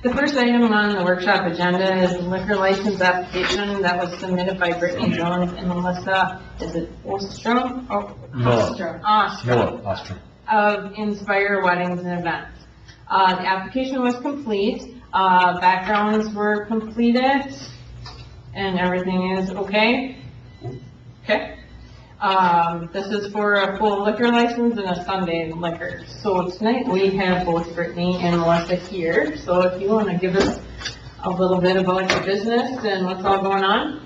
The first item on the workshop agenda is the liquor license application that was submitted by Brittany Jones and Melissa, is it Ostrom? Oh, Ostrom. Ostrom. Of Inspire Weddings and Events. The application was complete, backgrounds were completed, and everything is okay? Okay. This is for a full liquor license and a Sunday liquor. So tonight we have both Brittany and Melissa here. So if you want to give us a little bit about your business and what's all going on.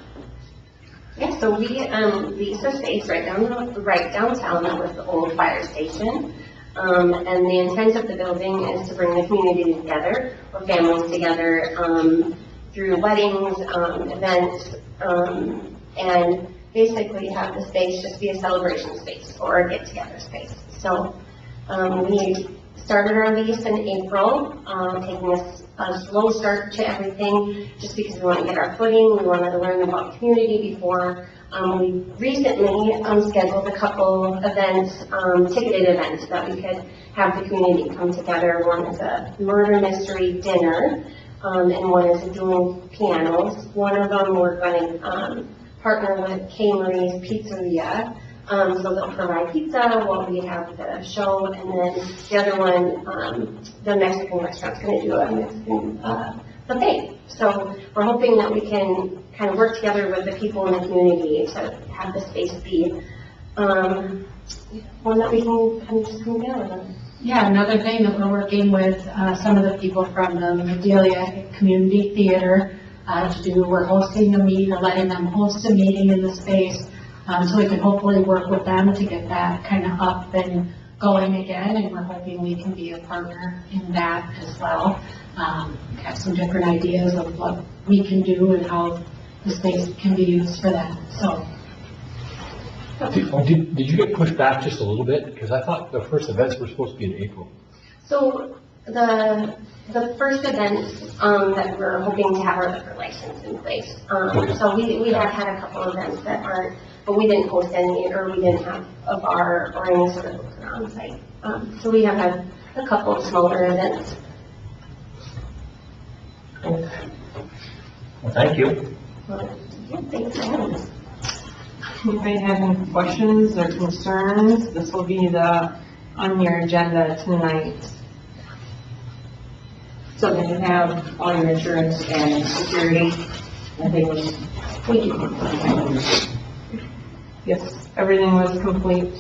Yeah, so we lease a space right downtown with the old fire station. And the intent of the building is to bring the community together, or families together, through weddings, events, and basically have the space just be a celebration space or a get-together space. So we started our lease in April, taking a slow start to everything just because we want to get our footing. We wanted to learn about the community before. We recently scheduled a couple events, ticketed events that we could have the community come together. One is a murder mystery dinner, and one is a dual pianos. One of them we're going to partner with K. Marie's Pizzeria, so they'll provide pizza while we have the show, and then the other one, the Mexican restaurant's going to do a Mexican buffet. So we're hoping that we can kind of work together with the people in the community to have the space be one that we can kind of just come together with. Yeah, another thing that we're working with some of the people from the Medelia Community Theater to do, we're hosting a meeting, or letting them host a meeting in the space, so we can hopefully work with them to get that kind of up and going again, and we're hoping we can be a partner in that as well. Have some different ideas of what we can do and how the space can be used for that, so. Did you get pushed back just a little bit? Because I thought the first events were supposed to be in April. So the first event that we're hoping to have our liquor license in place. So we have had a couple events that aren't, but we didn't host any, or we didn't have a bar or any sort of liquor on site. So we have had a couple of smaller events. Well, thank you. Yeah, thanks for having us. Anybody have any questions or concerns? This will be on your agenda tonight. So did you have all your insurance and security and things? We do. Yes, everything was complete.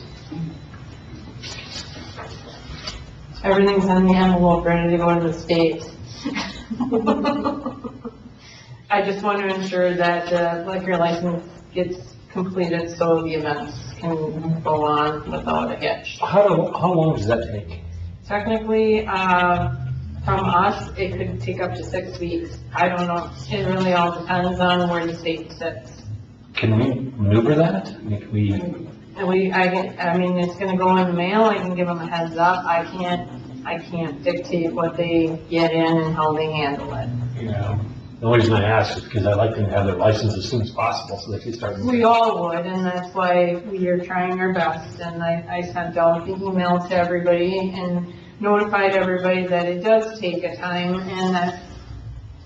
Everything's in the envelope, ready to go to the state. I just want to ensure that the liquor license gets completed so the events can go on without a hitch. How long does that take? Technically, from us, it could take up to 6 weeks. I don't know. It really all depends on where the state sits. Can we maneuver that? Can we? I mean, it's going to go in the mail. I can give them a heads up. I can't dictate what they get in and how they handle it. Yeah. The only reason I ask is because I'd like them to have their license as soon as possible so they can start. We all would, and that's why we are trying our best. And I sent out the email to everybody and notified everybody that it does take a time,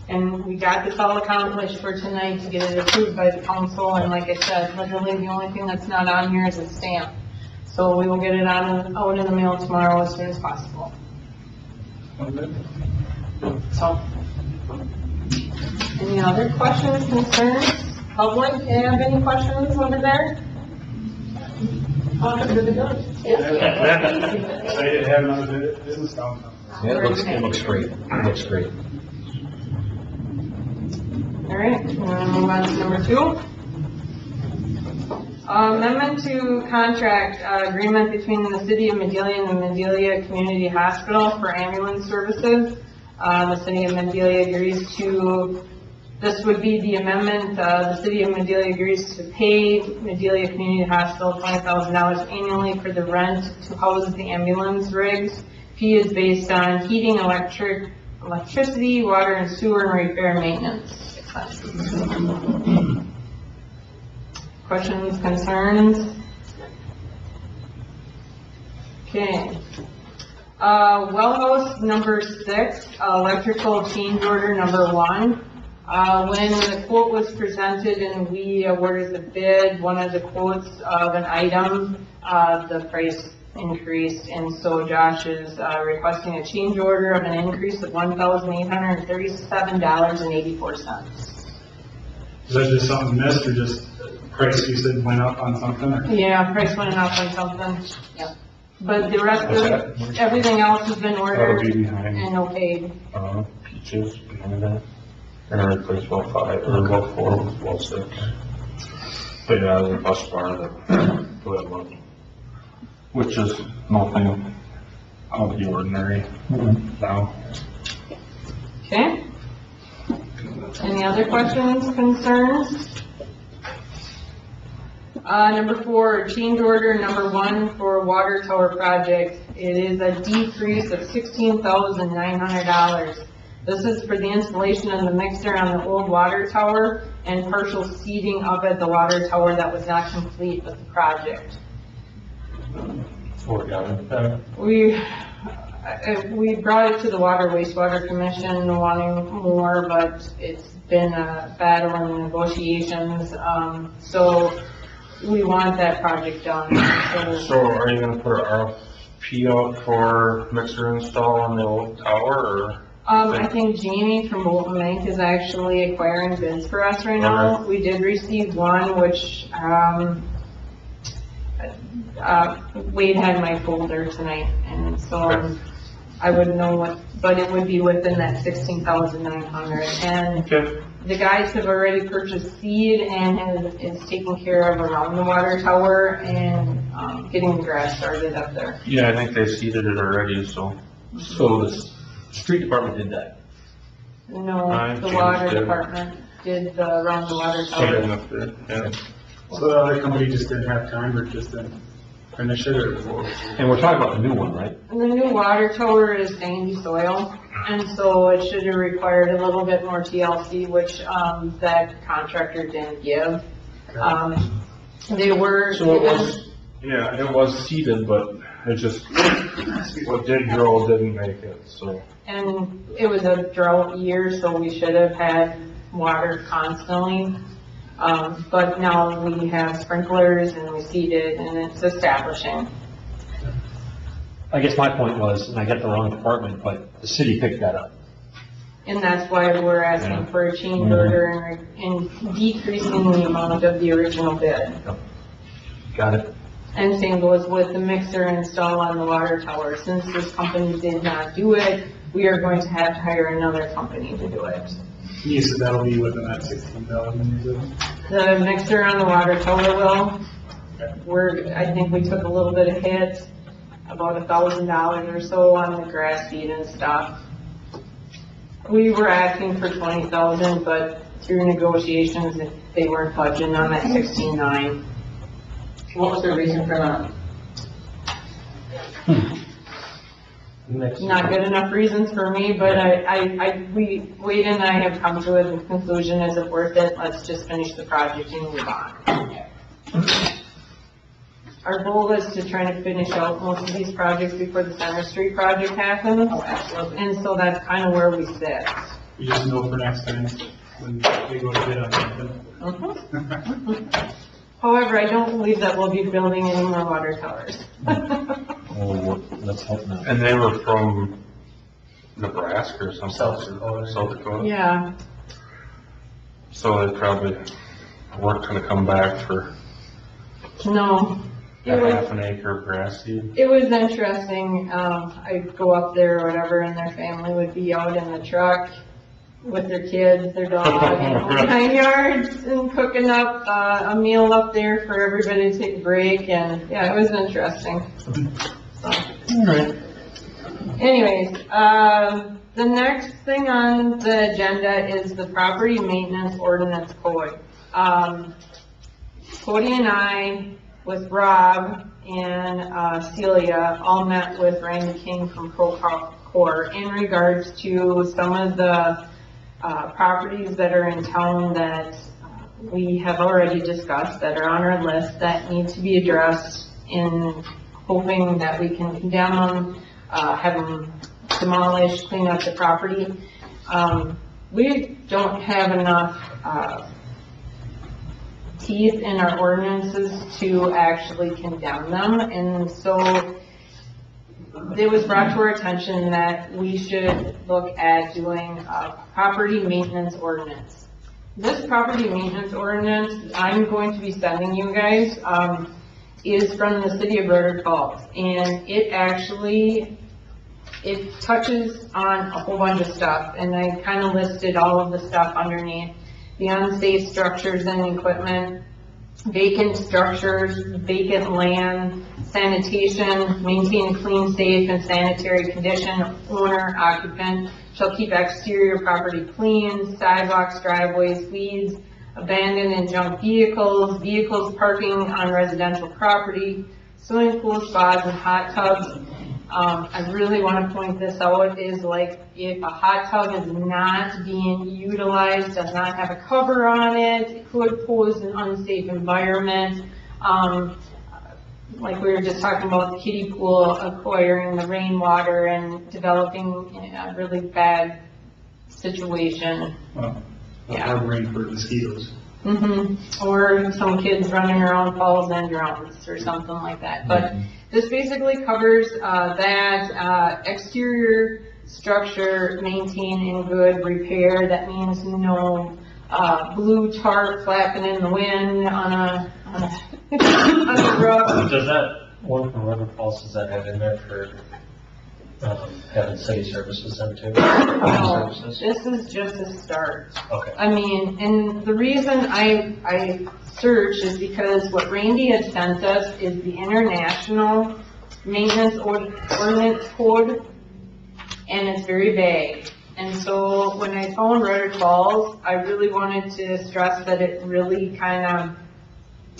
and we got this all accomplished for tonight to get it approved by the council. And like I said, literally the only thing that's not on here is a stamp. So we will get it out in the mail tomorrow as soon as possible. So, any other questions, concerns? Public, do you have any questions over there? Excited to have another business downtown. Yeah, it looks great. It looks great. All right, we're gonna move on to number 2. Amendment to contract agreement between the City of Medelia and the Medelia Community Hospital for ambulance services. The City of Medelia agrees to, this would be the amendment, the City of Medelia agrees to pay Medelia Community Hospital $20,000 annually for the rent to house the ambulance rigs. Fee is based on heating, electricity, water and sewer, and repair and maintenance expenses. Questions, concerns? Okay. Well house number 6, electrical change order number 1. When the quote was presented and we awarded the bid, one of the quotes of an item, the price increased, and so Josh is requesting a change order of an increase of $1,837.84. Is that just something missed or just price you said went up on something? Or? Yeah, price went up on something. Yep. But the rest What's of, that? everything else has been That'll ordered be behind, and okayed. Peaches, behind that. And replace well 5, or well 4, well 6. But yeah, the bus bar that, for that one. Which is nothing out of the ordinary now. Okay? Any other questions, concerns? Number 4, change order number 1 for water tower project. It is a decrease of $16,900. This is for the installation of the mixer on the old water tower and partial seating up at the water tower that was not complete with the project. So we got it. We brought it to the Water Wastewater Commission wanting more, but it's been a battle in negotiations, so we want that project done. So are you gonna put an RFP out for mixer install on the old tower, or? I think Jamie from Bolton Bank is actually acquiring bids for us right now. We did receive one, which, Wade had my folder tonight, and so Okay. I wouldn't know what, but it would be within that 16,900. And Okay. the guys have already purchased seed and is taking care of around the water tower and, getting the grass started up there. Yeah, I think they seeded it already, so. So the street department did that. No, the James water did. department did the around the water Put it tower. up there, yeah. So the other company just didn't have time or just didn't finish it or? And we're talking about the new one, right? And the new water tower is sandy soil, and so it should have required a little bit more TLC, which, that contractor didn't give. They were So it given, was, yeah, it was seeded, but it just, what did grow didn't make it, so. and it was a drought year, so we should have had water constantly. But now we have sprinklers and we seeded and it's establishing. I guess my point was, and I got the wrong department, but the city picked that up. And that's why we're asking for a change order and decreasing the amount of the original bid. Got it? And same goes with the mixer install on the water tower. Since this company did not do it, we are going to have to hire another company to do it. You said that'll be within that 16,000 you said? The mixer on the water tower will, I think we took a little bit of hit, about $1,000 or so on the grass seed and stuff. We were asking for 20,000, but through negotiations, they weren't budging on that 16.9. What was the reason for that? Not good enough reasons for me, but Wade and I have come to a conclusion, is it worth it? Let's just finish the project and move on. Our goal is to try to finish out most of these projects before the Center Street project happens, Oh, absolutely. and so that's kind of where we sit. You just know for next time when they go to bid on something. However, I don't believe that we'll be building any more water towers. Oh, let's hope not. And they were from Nebraska or something. South Dakota. South Dakota. Yeah, So they probably weren't gonna come back for no. a half an acre of grass seed. It was interesting, I'd go up there or whatever, and their family would be out in the truck with their kids, their dog, and the whole 9 yards, and cooking up, a meal up there for everybody to take a break, and, yeah, it was interesting. So, anyways, the next thing on the agenda is the property maintenance ordinance code. Cody and I, with Rob and Celia, all met with Randy King from Procore in regards to some of the properties that are in town that we have already discussed, that are on our list, that need to be addressed, in hoping that we can condemn them have them demolished, clean up the property. We don't have enough, teeth in our ordinances to actually condemn them, and so it was brought to our attention that we should look at doing a property maintenance ordinance. This property maintenance ordinance I'm going to be sending you guys, is from the city of Ritter Falls, and it touches on a whole bunch of stuff, and I kind of listed all of the stuff underneath. The unsafe structures and equipment, vacant structures, vacant land, sanitation, maintain a clean, safe, and sanitary condition. Owner, occupant shall keep exterior property clean, sidewalks, driveways, weeds, abandoned and junk vehicles, vehicles parking on residential property, swimming pools, spas, and hot tubs. I really want to point this out, is like if a hot tub is not being utilized, does not have a cover on it, it could pose an unsafe environment. Like we were just talking about the kiddie pool acquiring the rainwater and developing a really bad situation. Well, Yeah. harboring for mosquitoes. Or some kids running around falls and drowns or something like that. But this basically covers that exterior structure maintained in good repair. That means no blue tarp flapping in the wind on a on the roof. Does that one from River Falls, does that have in there for, having city services then too? No, Services? this is just a start. Okay. I mean, and the reason I searched is because what Randy had sent us is the International Maintenance Ordinance Code, and it's very vague. And so when I found Ritter Falls, I really wanted to stress that it really kind of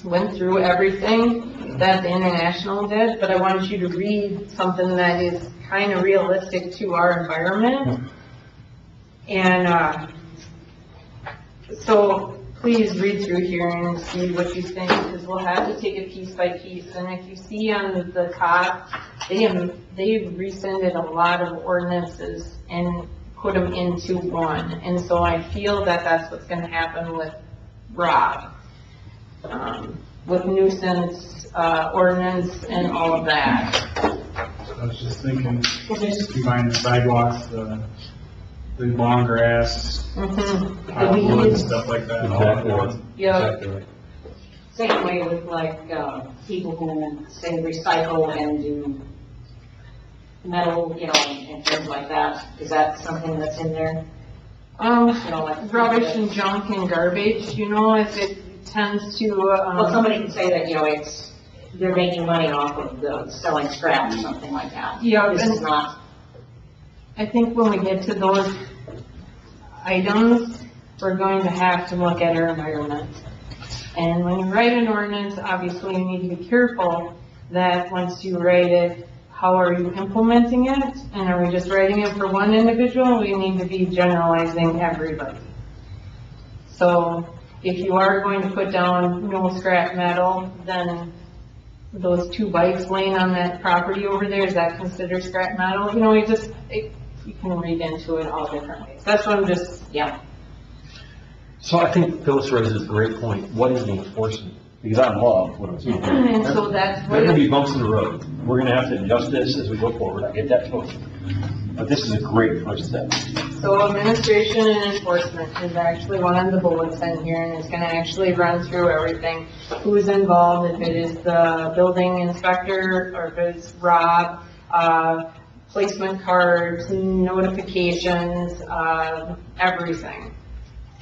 went through everything that the International did, but I wanted you to read something that is kind of realistic to our environment. And so please read through here and see what you think, because we'll have to take it piece by piece. And if you see on the top, they've rescinded a lot of ordinances and put them into one. And so I feel that that's what's going to happen with Rob, with nuisance ordinance and all of that. I was just thinking, combine the sidewalks, the lawn grass, The hardwood, weeds, stuff like that. all at Exactly. once. yeah. Exactly right. Same way with like, people who say recycle and do metal, and things like that. Is that something that's in there? Like Rubbish and junk and garbage, if it tends to, Well, somebody can say that, they're making money off of the selling scrap or something like that. Yeah, This and- is not, I think when we get to those items, we're going to have to look at our environment. And when you write an ordinance, obviously you need to be careful that once you write it, how are you implementing it? And are we just writing it for one individual? We need to be generalizing everybody. So if you are going to put down no scrap metal, then those 2 bikes laying on that property over there, is that considered scrap metal? You can read into it all different ways. That's what I'm just, yeah. So I think Phyllis raises a great point. What is the enforcement? Because I love what I'm seeing. And so that's There what, are going to be bumps in the road. We're going to have to adjust this as we go forward. I get that totally. But this is a great first step. so administration and enforcement is actually one of the bullets in here, and it's gonna actually run through everything. Who's involved, if it is the building inspector, or if it's Rob, placement cards, notifications, everything.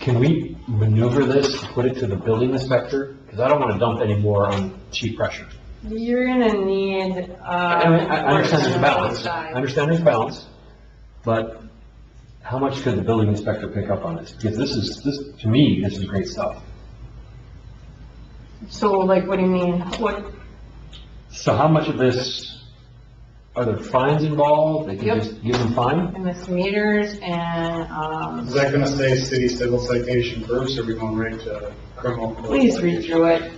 Can we maneuver this, put it to the building inspector? Because I don't want to dump any more on Chief Pressure. You're gonna need, I understand there's a balance. I side. understand there's balance, but how much could the building inspector pick up on this? Because to me, this is great stuff. So like, what do you mean? What, So how much of this, are there fines involved? They can Yep. just give them fine? misdemeanors and, Is that gonna say city civil citation first, or are we going right to criminal? court please read citation? through it.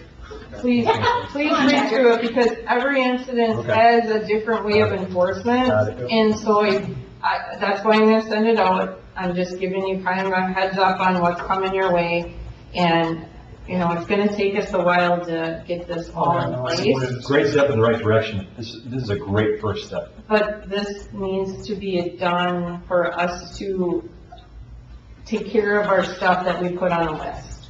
please read through it, because every incident Okay. has a different way of enforcement. Got it. And so that's why I'm gonna send it out. I'm just giving you kind of a heads up on what's coming your way. And, you know, it's gonna take us a while to get this all in place. Great step in the right direction. This is a great first step. But this needs to be done for us to take care of our stuff that we put on a list.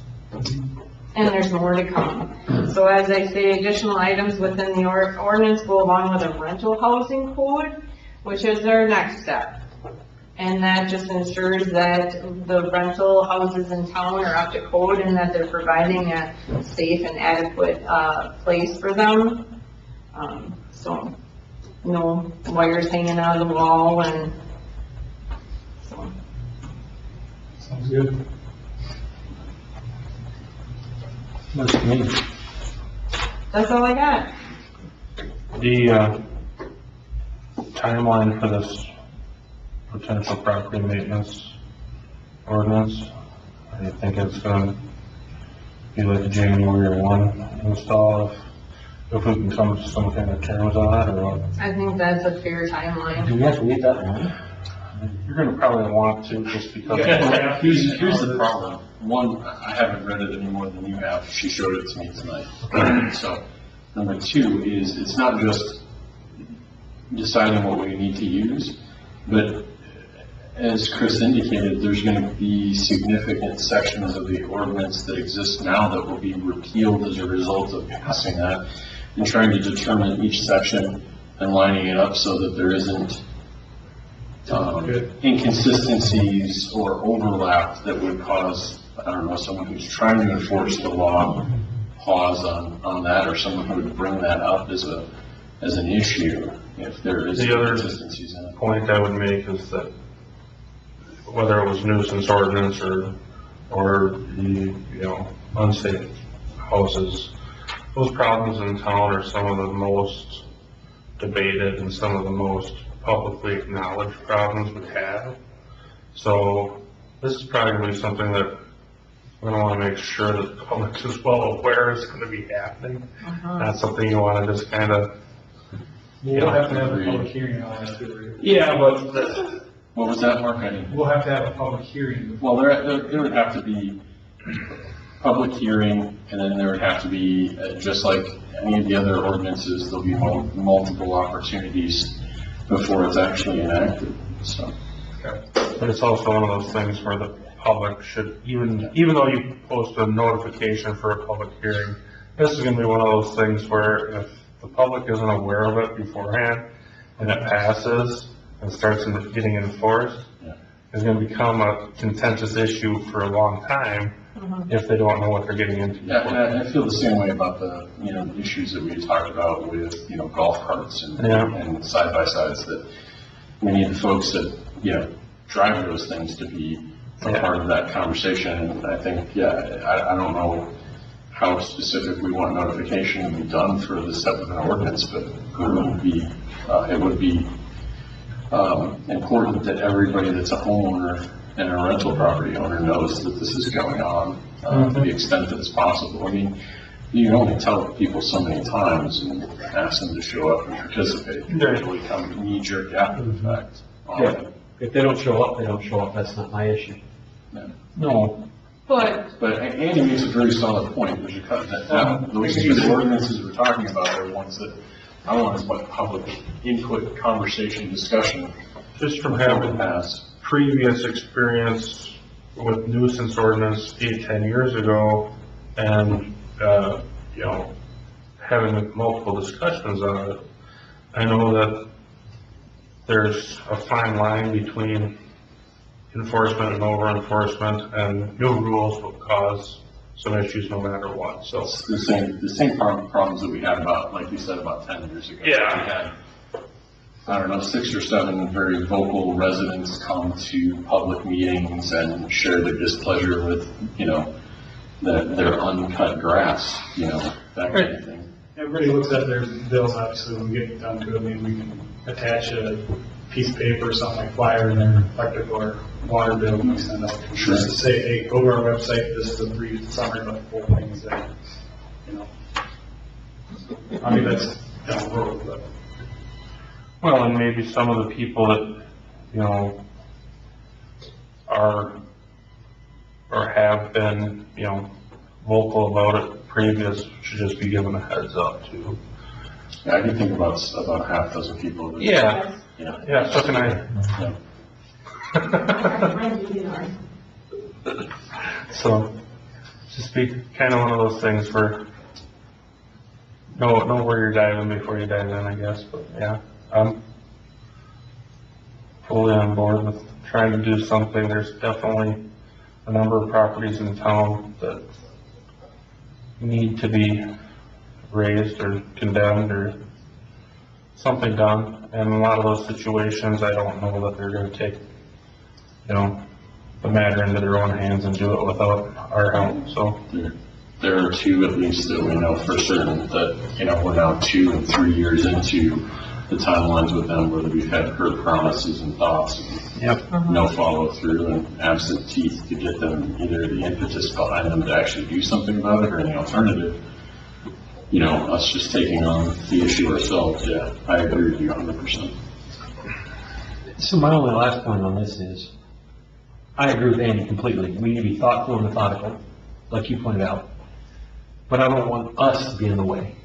And there's more to come. So as I say, additional items within the ordinance go along with a rental housing code, which is our next step. And that just ensures that the rental houses in town are up to code and that they're providing a safe and adequate, place for them. So, no wires hanging out of the wall and, so. Sounds good. Looks to me. That's all I got. The, timeline for this potential property maintenance ordinance, I think it's gonna be like a January 1 install, if we can come to some kind of terms on that, or what? I think that's a fair timeline. Do we have to wait that long? You're gonna probably want to, just because. Here's the problem. One, I haven't read it any more than you have. She showed it to me tonight. So, number two is, it's not just deciding what we need to use, but as Chris indicated, there's going to be significant sections of the ordinance that exist now that will be repealed as a result of passing that, and trying to determine each section and lining it up so that there isn't inconsistencies or overlap that would cause, I don't know, someone who's trying to enforce the law pause on that, or someone who would bring that up as an issue if there is The other inconsistencies in it. point I would make is that whether it was nuisance ordinance or the, unsafe houses, those problems in town are some of the most debated and some of the most publicly acknowledged problems we have. So this is probably going to be something that we're going to want to make sure that the public is well aware is going to be happening. Not something you want to just kind of, We'll have to have a public hearing on that too. yeah, but What was that, Mark? I didn't. We'll have to have a public hearing. Well, there would have to be public hearing, and then there would have to be, just like any of the other ordinances, there'll be multiple opportunities before it's actually enacted, so. But it's also one of those things where the public should, even though you post a notification for a public hearing, this is gonna be one of those things where if the public isn't aware of it beforehand and it passes and starts getting enforced, it's gonna become a contentious issue for a long time if they don't know what they're getting into. Yeah, and I feel the same way about the, issues that we talked about with, golf carts and side-by-sides, that we need the folks that, drive those things to be a part of that conversation. And I think, I don't know how specific we want notification to be done for this type of an ordinance, but it would be important that everybody that's a homeowner and a rental property owner knows that this is going on to the extent that it's possible. I mean, you can only tell people so many times and ask them to show up and participate. You usually come knee-jerk after the fact. Yeah. If they don't show up, they don't show up. That's not my issue. No, But, Andy makes a very solid point, which is that those two ordinances we're talking about are ones that I want as much public input, conversation, discussion. just from Before having it passed. previous experience with nuisance ordinance 8-10 years ago, and, having multiple discussions on it, I know that there's a fine line between enforcement and over-enforcement, and new rules will cause some issues no matter what, so. It's the same problems that we had about, like you said, about 10 years ago. Yeah. We had, I don't know, 6 or 7 very vocal residents come to public meetings and share their displeasure with, their uncut grass, that kind of thing. Everybody looks at their bills, obviously, when we get down to it. Maybe we can attach a piece of paper or something like flyer in their electric or water bill and we send out. Sure. Just to say, hey, go to our website, this is a brief summary of the whole things that, I mean, that's down the road, but. Well, and maybe some of the people that, you know, are, or have been, you know, vocal about it previous should just be given a heads up too. Yeah, I can think about a half dozen people that. Yeah, Yeah. yeah, so can I. So, just be kind of one of those things where, know where you're diving before you dive in, I guess, but yeah, I'm fully on board with trying to do something. There's definitely a number of properties in town that need to be raised or condemned or something done, and in a lot of those situations, I don't know that they're gonna take, you know, the matter into their own hands and do it without our help, so. There are two at least that we know for certain that, you know, we're now 2 and 3 years into the timelines with them where we've had heard promises and thoughts. Yep. No follow through and absent teeth to get them either the impetus behind them to actually do something about it or any alternative. You know, us just taking on the issue ourselves, yeah, I agree with you 100%. So my only last point on this is, I agree with Andy completely. We need to be thoughtful and methodical, like you pointed out. But I don't want us to be in the way.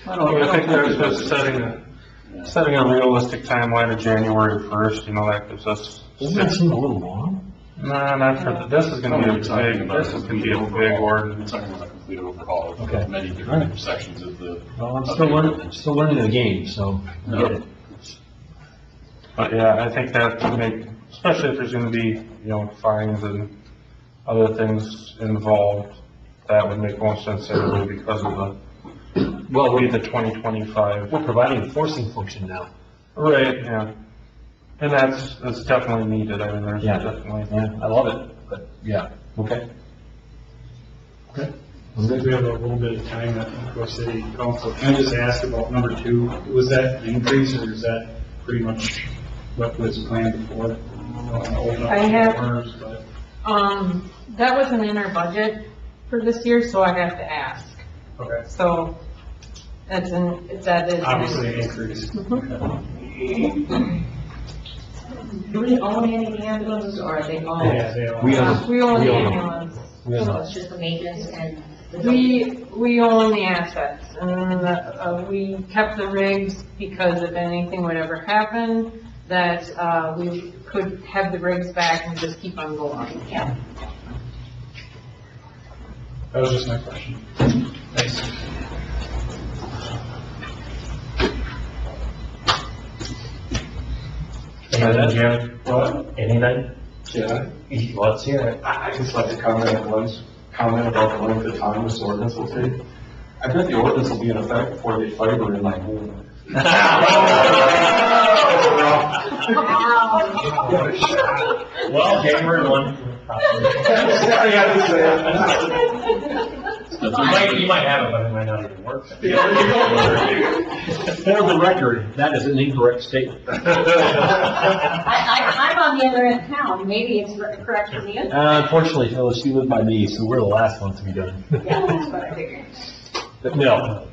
I think there's just setting a realistic timeline of January 1st, you know, that gives us. Doesn't that seem a little long? No, not for, this is gonna be a big, this is gonna be a big We're ordinance. talking about a complete overhaul Okay. of many different sections of the. Well, I'm still learning the game, so I get it. But yeah, I think that would make, especially if there's gonna be, you know, fines and other things involved, that would make more sense anyway because of the, well, be the 2025. We're providing a forcing function now. Right, yeah. And that's definitely needed, I mean, there's Yeah. definitely. Yeah, I love it, but yeah, okay. Okay. I'm Since good. we have a little bit of time at Eco City Council, can I just ask about number 2? Was that an increase or is that pretty much what was planned before? I have- But That wasn't in our budget for this year, so I have to ask. Okay, So, that is. obviously an increase. Do we own any ambulances, or are they all? Yeah, they are. We own We own We the own them. ambulance. We So have it's just the maintenance and. We own the assets, and we kept the rigs because if anything would ever happen, that we could have the rigs back and just keep on going. Yeah. That was just my question. Thanks. Anything, Jim? What? Anything? Yeah. Let's hear it. I'd just like to comment about the length of time this ordinance will take. I bet the ordinance will be in effect before they fiber in my home. Well, January 1. You might have it, but it might not even work. For the record, that is an incorrect statement. I'm on the other end of town, maybe it's correct for me. Unfortunately, Phyllis, you live by me, so we're the last ones to be done. Yeah, that's what I figured. But no,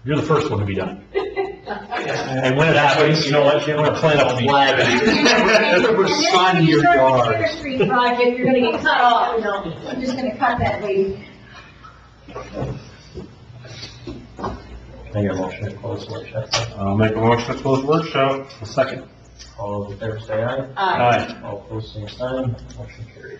you're the first one to be done. And when it happens, you know what, Jim, we're gonna plant a flag. We're signing your yard. Center Street project, you're gonna get cut off, you know, I'm just gonna cut that lady. Can I get a motion to close the workshop? I'll make a motion to close workshop. A second. All those in favor say aye. Aye. All opposed, same sign. Motion carried.